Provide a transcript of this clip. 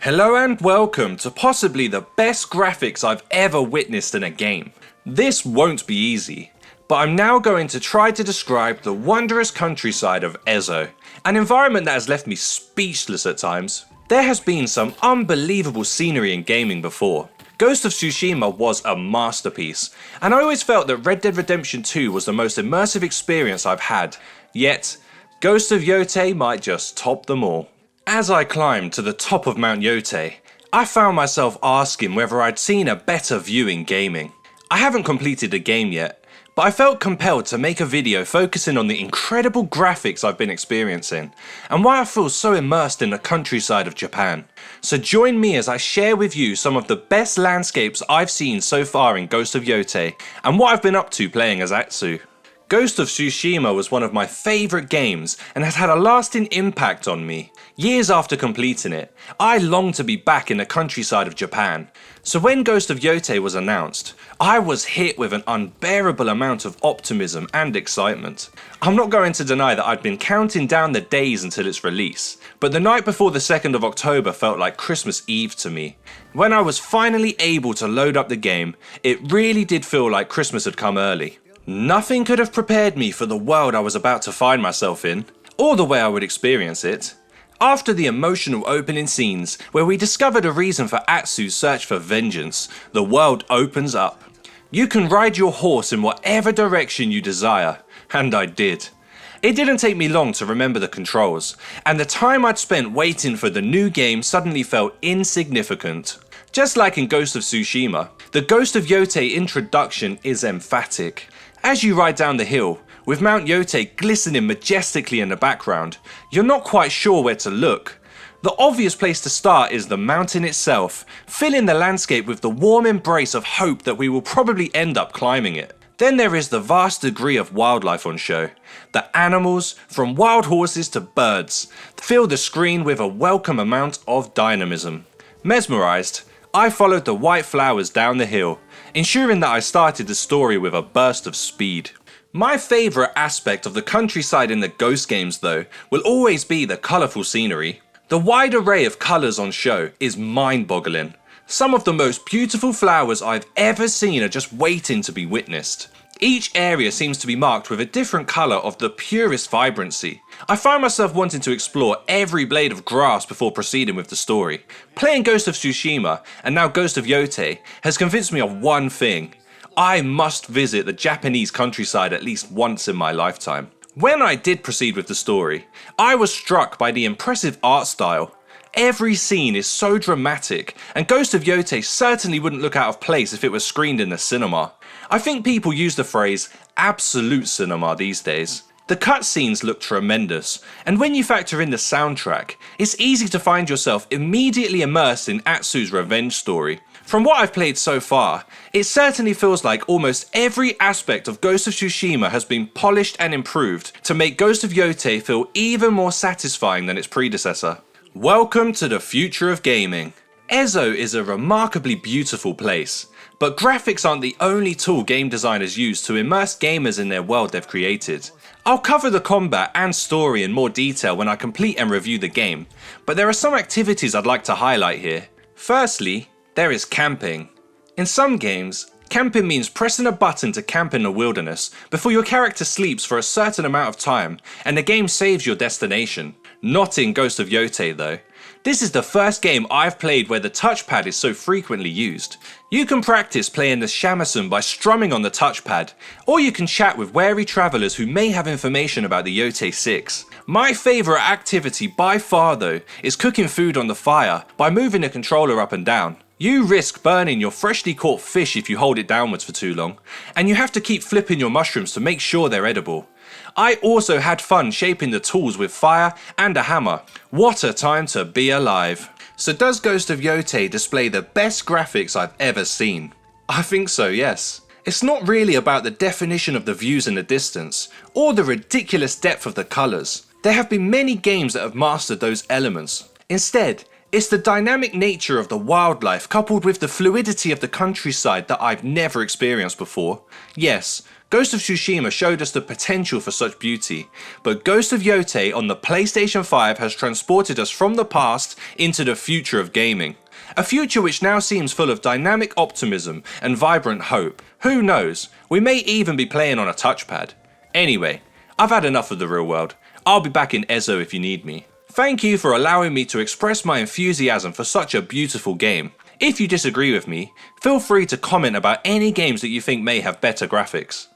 Hello and welcome to possibly the best graphics I've ever witnessed in a game. This won't be easy, but I'm now going to try to describe the wondrous countryside of Ezo, an environment that has left me speechless at times. There has been some unbelievable scenery in gaming before. Ghost of Tsushima was a masterpiece, and I always felt that Red Dead Redemption 2 was the most immersive experience I've had, yet Ghost of Yotei might just top them all. As I climbed to the top of Mount Yotei, I found myself asking whether I'd seen a better view in gaming. I haven't completed the game yet, but I felt compelled to make a video focusing on the incredible graphics I've been experiencing, and why I feel so immersed in the countryside of Japan. So join me as I share with you some of the best landscapes I've seen so far in Ghost of Yotei, and what I've been up to playing as Atsu. Ghost of Tsushima was one of my favourite games and has had a lasting impact on me. Years after completing it, I longed to be back in the countryside of Japan. So when Ghost of Yotei was announced, I was hit with an unbearable amount of optimism and excitement. I'm not going to deny that I'd been counting down the days until its release, but the night before the 2nd of October felt like Christmas Eve to me. When I was finally able to load up the game, it really did feel like Christmas had come early. Nothing could have prepared me for the world I was about to find myself in, or the way I would experience it. After the emotional opening scenes, where we discovered a reason for Atsu's search for vengeance, the world opens up. You can ride your horse in whatever direction you desire, and I did. It didn't take me long to remember the controls, and the time I'd spent waiting for the new game suddenly felt insignificant. Just like in Ghost of Tsushima, the Ghost of Yotei introduction is emphatic. As you ride down the hill, with Mount Yotei glistening majestically in the background, you're not quite sure where to look. The obvious place to start is the mountain itself, filling the landscape with the warm embrace of hope that we will probably end up climbing it. Then there is the vast degree of wildlife on show. The animals, from wild horses to birds, fill the screen with a welcome amount of dynamism. Mesmerized, I followed the white flowers down the hill, ensuring that I started the story with a burst of speed. My favourite aspect of the countryside in the Ghost games though, will always be the colourful scenery. The wide array of colours on show is mind-boggling. Some of the most beautiful flowers I've ever seen are just waiting to be witnessed. Each area seems to be marked with a different colour of the purest vibrancy. I find myself wanting to explore every blade of grass before proceeding with the story. Playing Ghost of Tsushima, and now Ghost of Yotei, has convinced me of one thing. I must visit the Japanese countryside at least once in my lifetime. When I did proceed with the story, I was struck by the impressive art style. Every scene is so dramatic, and Ghost of Yotei certainly wouldn't look out of place if it was screened in the cinema. I think people use the phrase absolute cinema these days. The cutscenes look tremendous, and when you factor in the soundtrack, it's easy to find yourself immediately immersed in Atsu's revenge story. From what I've played so far, it certainly feels like almost every aspect of Ghost of Tsushima has been polished and improved to make Ghost of Yotei feel even more satisfying than its predecessor. Welcome to the future of gaming. Ezo is a remarkably beautiful place, but graphics aren't the only tool game designers use to immerse gamers in their world they've created. I'll cover the combat and story in more detail when I complete and review the game, but there are some activities I'd like to highlight here. Firstly, there is camping. In some games, camping means pressing a button to camp in the wilderness before your character sleeps for a certain amount of time and the game saves your destination. Not in Ghost of Yotei though. This is the first game I've played where the touchpad is so frequently used. You can practice playing the shamisen by strumming on the touchpad, or you can chat with wary travellers who may have information about the Yotei 6. My favourite activity by far though is cooking food on the fire by moving the controller up and down. You risk burning your freshly caught fish if you hold it downwards for too long, and you have to keep flipping your mushrooms to make sure they're edible. I also had fun shaping the tools with fire and a hammer. What a time to be alive. So does Ghost of Yotei display the best graphics I've ever seen? I think so, yes. It's not really about the definition of the views in the distance, or the ridiculous depth of the colours. There have been many games that have mastered those elements. Instead, it's the dynamic nature of the wildlife coupled with the fluidity of the countryside that I've never experienced before. Yes, Ghost of Tsushima showed us the potential for such beauty, but Ghost of Yotei on the PlayStation 5 has transported us from the past into the future of gaming. A future which now seems full of dynamic optimism and vibrant hope. Who knows, we may even be playing on a touchpad. Anyway, I've had enough of the real world. I'll be back in Ezo if you need me. Thank you for allowing me to express my enthusiasm for such a beautiful game. If you disagree with me, feel free to comment about any games that you think may have better graphics.